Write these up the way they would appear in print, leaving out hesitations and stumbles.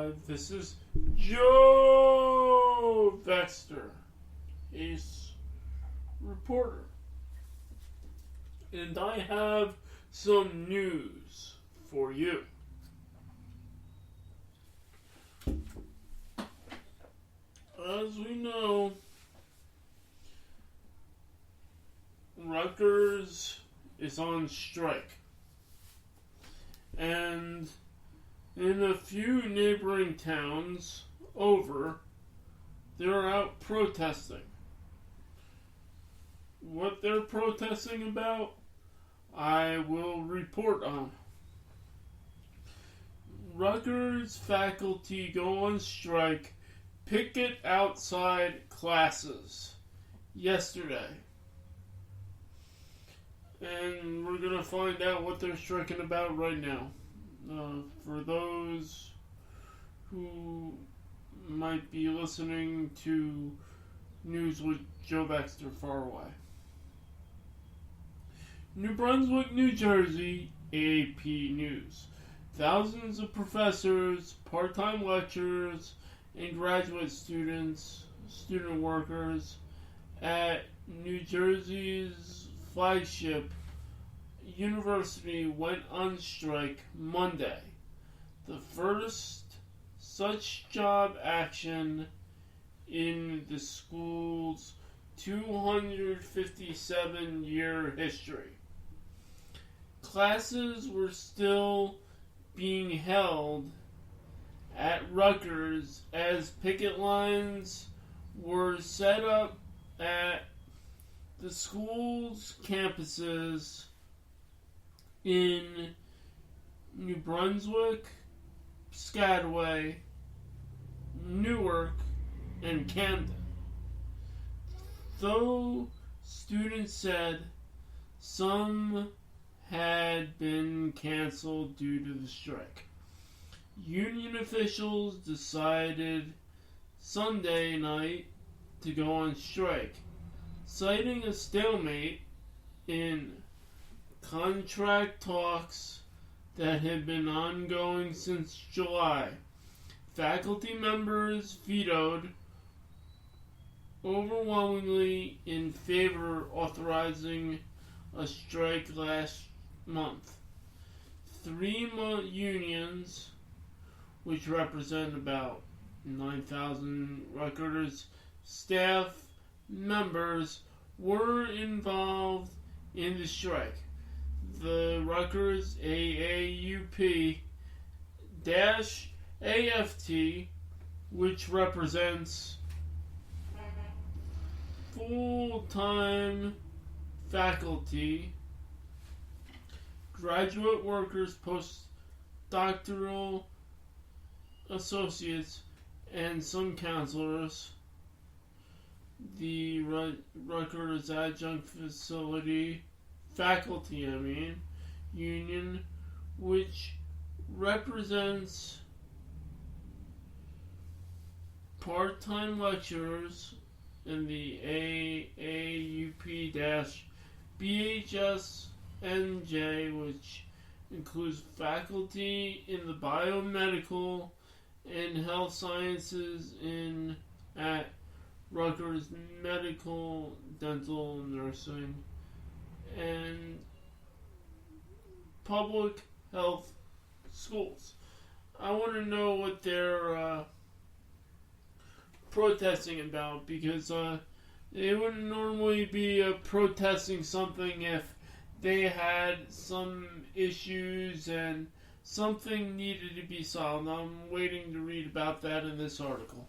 Live. This is Joe Vexter, Ace reporter. And I have some news for you. As we know, Rutgers is on strike. And in a few neighboring towns over, they're out protesting. What they're protesting about, I will report on. Rutgers faculty go on strike, picket outside classes yesterday. And we're going to find out what they're striking about right now. For those who might be listening to News with Joe Baxter far away. New Brunswick, New Jersey, AP News. Thousands of professors, part-time lecturers, and graduate student workers at New Jersey's flagship university went on strike Monday, the first such job action in the school's 257-year history. Classes were still being held at Rutgers as picket lines were set up at the school's campuses in New Brunswick, Piscataway, Newark, and Camden. Though students said some had been canceled due to the strike, union officials decided Sunday night to go on strike, citing a stalemate in contract talks that had been ongoing since July. Faculty members vetoed overwhelmingly in favor of authorizing a strike last month. Three unions, which represent about 9,000 Rutgers staff members, were involved in the strike. The Rutgers AAUP-AFT, which represents full-time faculty, graduate workers, postdoctoral associates, and some counselors. The Rutgers Adjunct Facility Faculty, Union, which represents part-time lecturers, in the AAUP-BHSNJ, which includes faculty in the biomedical and health sciences at Rutgers Medical, Dental, Nursing, and public health schools. I want to know what they're protesting about, because they wouldn't normally be protesting something if they had some issues and something needed to be solved. I'm waiting to read about that in this article.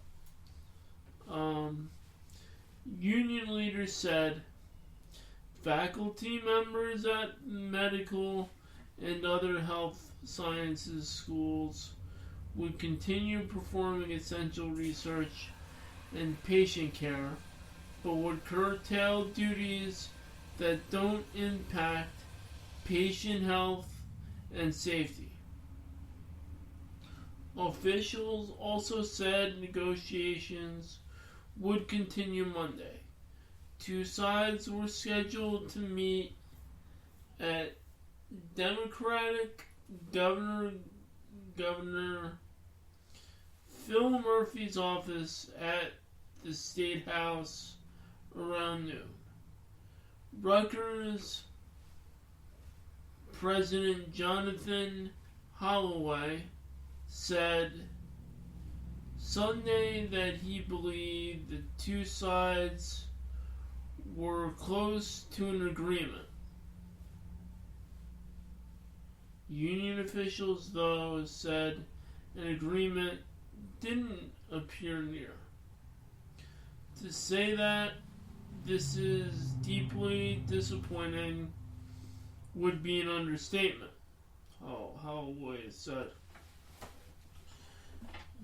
Union leaders said faculty members at medical and other health sciences schools would continue performing essential research and patient care, but would curtail duties that don't impact patient health and safety. Officials also said negotiations would continue Monday. Two sides were scheduled to meet at Democratic Governor Phil Murphy's office at the State House around noon. Rutgers President Jonathan Holloway said Sunday that he believed the two sides were close to an agreement. Union officials, though, said an agreement didn't appear near. To say that this is deeply disappointing would be an understatement. Holloway said.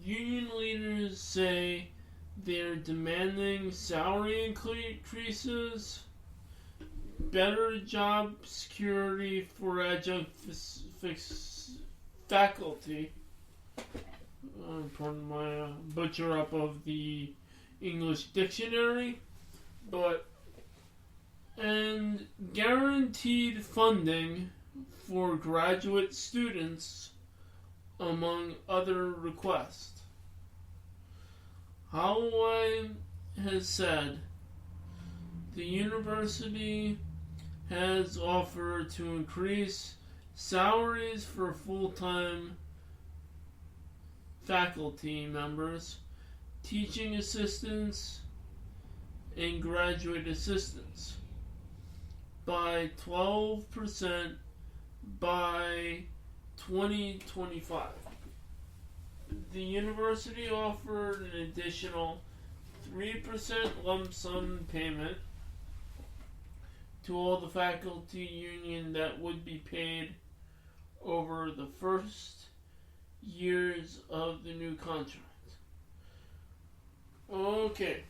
Union leaders say they're demanding salary increases, better job security for adjunct faculty. Pardon my butcher up of the English dictionary, and guaranteed funding for graduate students, among other requests. Holloway has said the university has offered to increase salaries for full-time faculty members, teaching assistants, and graduate assistants by 12% by 2025. The university offered an additional 3% lump sum payment to all the faculty union that would be paid over the first years of the new contract. Okay.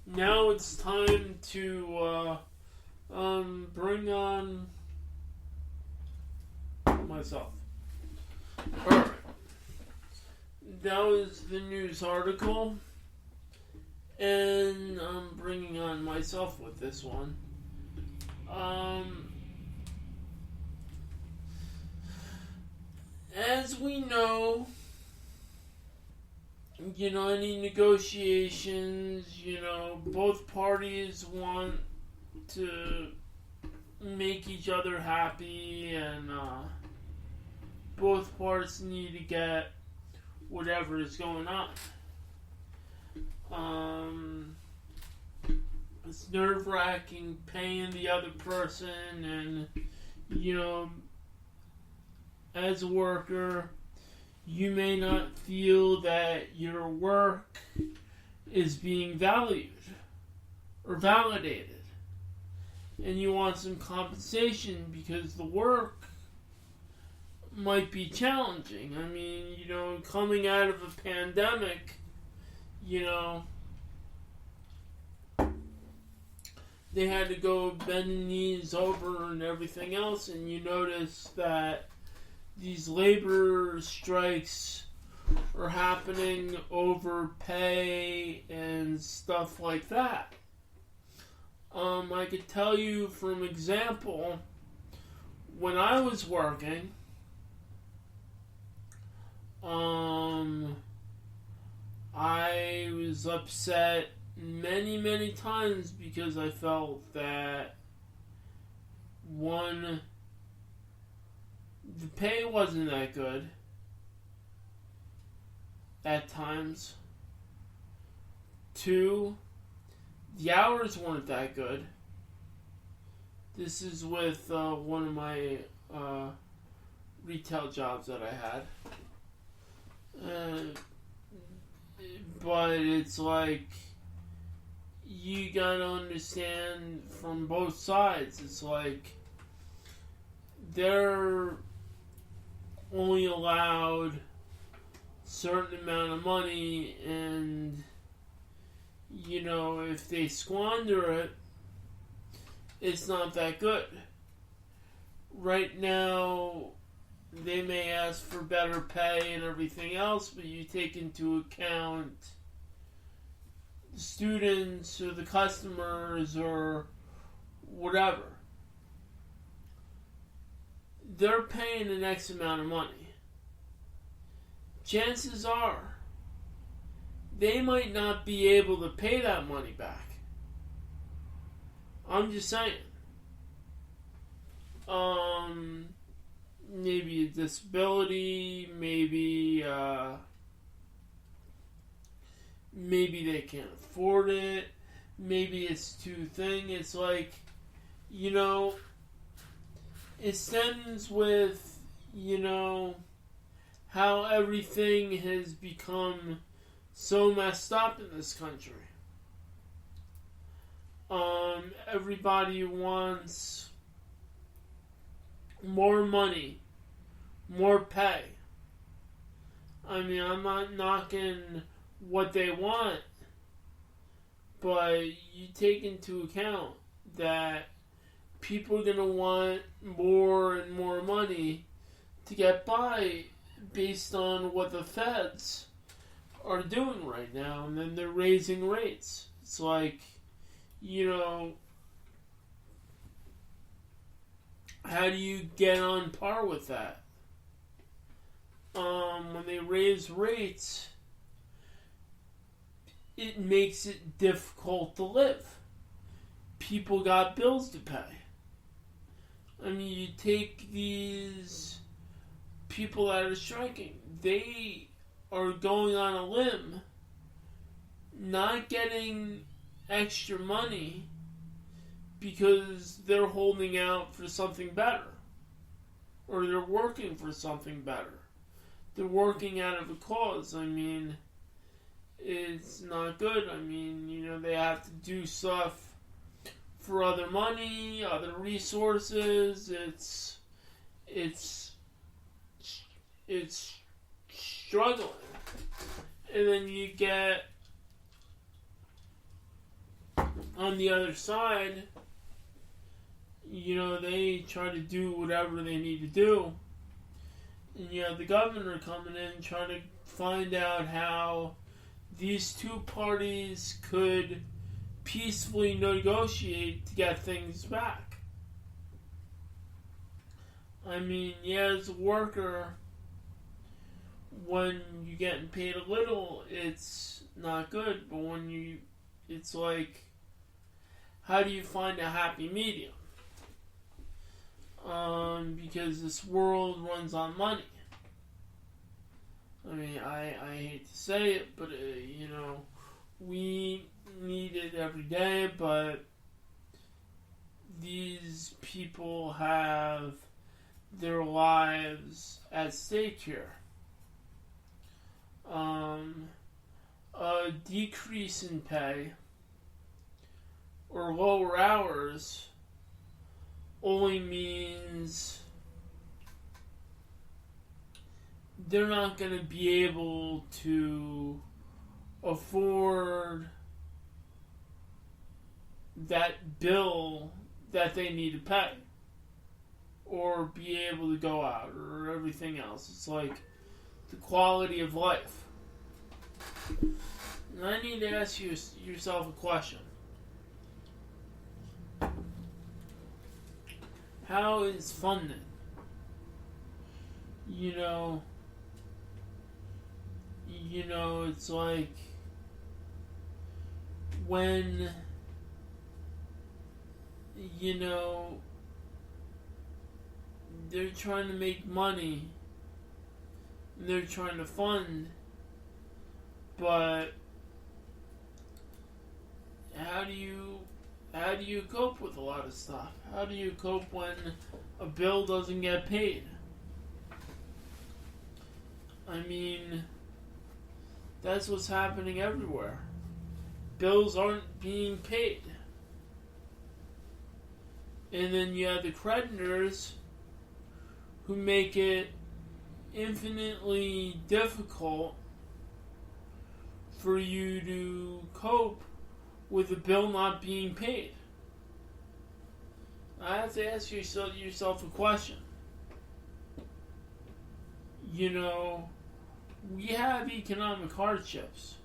Now it's time to bring on myself. Alright. That was the news article. And I'm bringing on myself with this one. As we know, any negotiations, both parties want to make each other happy, and both parts need to get whatever is going on. It's nerve-wracking paying the other person, and, as a worker, you may not feel that your work is being valued or validated, and you want some compensation because the work might be challenging. I mean, coming out of a pandemic, they had to go bend knees over and everything else, and you notice that these labor strikes are happening over pay and stuff like that. I could tell you from example, when I was working, I was upset many times because I felt that, one, the pay wasn't that good at times. Two, the hours weren't that good. This is with one of my retail jobs that I had. But it's like, you gotta understand from both sides. It's like, they're only allowed certain amount of money, and if they squander it, it's not that good. Right now, they may ask for better pay and everything else, but you take into account the students or the customers or whatever. They're paying an X amount of money. chances are they might not be able to pay that money back. I'm just saying. Maybe a disability, maybe they can't afford it, maybe it's too thing. It's like, it stems with, how everything has become so messed up in this country. Everybody wants more money, more pay. I mean, I'm not knocking what they want, but you take into account that people are going to want more and more money to get by based on what the feds are doing right now, and then they're raising rates. It's like, how do you get on par with that? When they raise rates, it makes it difficult to live. People got bills to pay. I mean, you take these people that are striking, they are going on a limb, not getting extra money because they're holding out for something better, or they're working for something better. They're working out of a cause. I mean, it's not good. I mean, they have to do stuff for other money, other resources. It's struggling. And then you get on the other side, they try to do whatever they need to do. And you have the governor coming in trying to find out how these two parties could peacefully negotiate to get things back. I mean, as a worker, when you're getting paid a little, it's not good. But it's like, how do you find a happy medium? Because this world runs on money. I mean, I hate to say it, but, we need it every day, but these people have their lives at stake here. A decrease in pay or lower hours only means they're not going to be able to afford that bill that they need to pay or be able to go out or everything else. It's like the quality of life. And I need to ask yourself a question. How is funding? It's like when, they're trying to make money, they're trying to fund, but how do you cope with a lot of stuff? How do you cope when a bill doesn't get paid? I mean, that's what's happening everywhere. Bills aren't being paid. And then you have the creditors who make it infinitely difficult for you to cope with a bill not being paid. I have to ask yourself a question. We have economic hardships.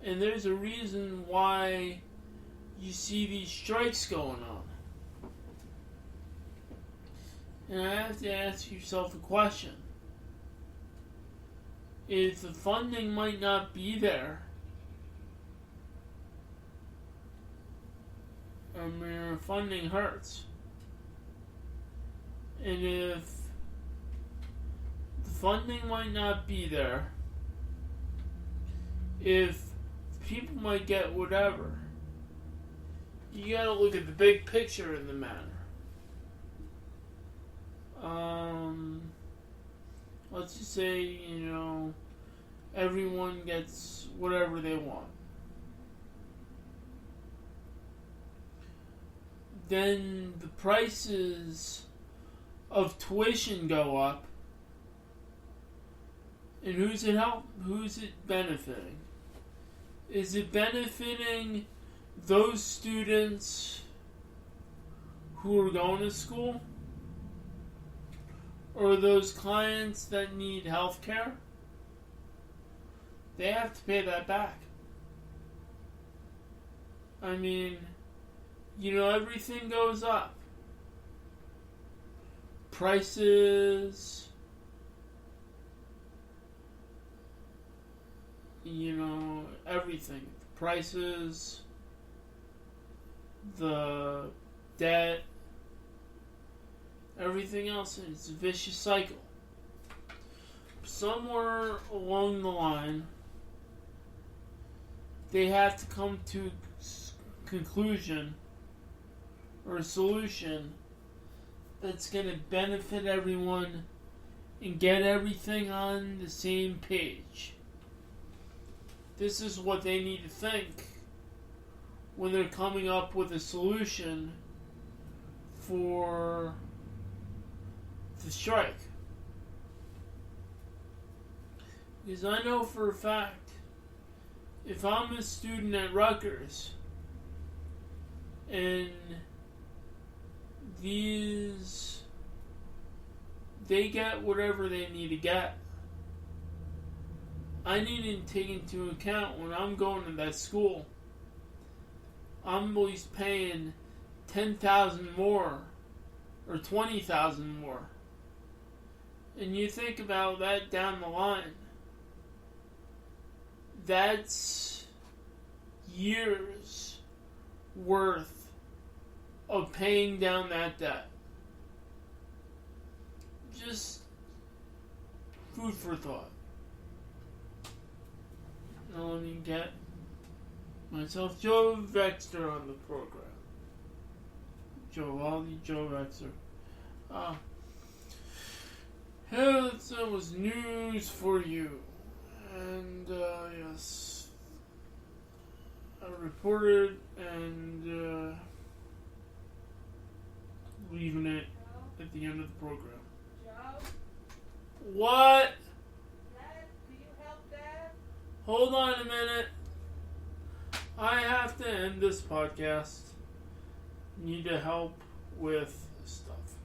And there's a reason why you see these strikes going on. And I have to ask yourself a question. is the funding might not be there. I mean, funding hurts. And if the funding might not be there, if people might get whatever, you gotta look at the big picture in the matter. Let's just say, everyone gets whatever they want. Then the prices of tuition go up. And who's it benefiting? Is it benefiting those students who are going to school? Or those clients that need health care? They have to pay that back. I mean, everything goes up. Prices, everything. The prices, the debt, everything else. It's a vicious cycle. Somewhere along the line, they have to come to a conclusion or a solution that's going to benefit everyone and get everything on the same page. This is what they need to think when they're coming up with a solution for the strike. Because I know for a fact, if I'm a student at Rutgers and they get whatever they need to get, I need to take into account when I'm going to that school, I'm at least paying $10,000 more or $20,000 more. And you think about that down the line, that's years worth of paying down that debt. Just food for thought. Now let me get myself Joe Vexter on the program. Joe Vexter. That was news for you. And, yes. I reported and, leaving it at the end of the program. Joe? What? Dad? Do you help Dad? Hold on a minute. I have to end this podcast. Need to help with stuff.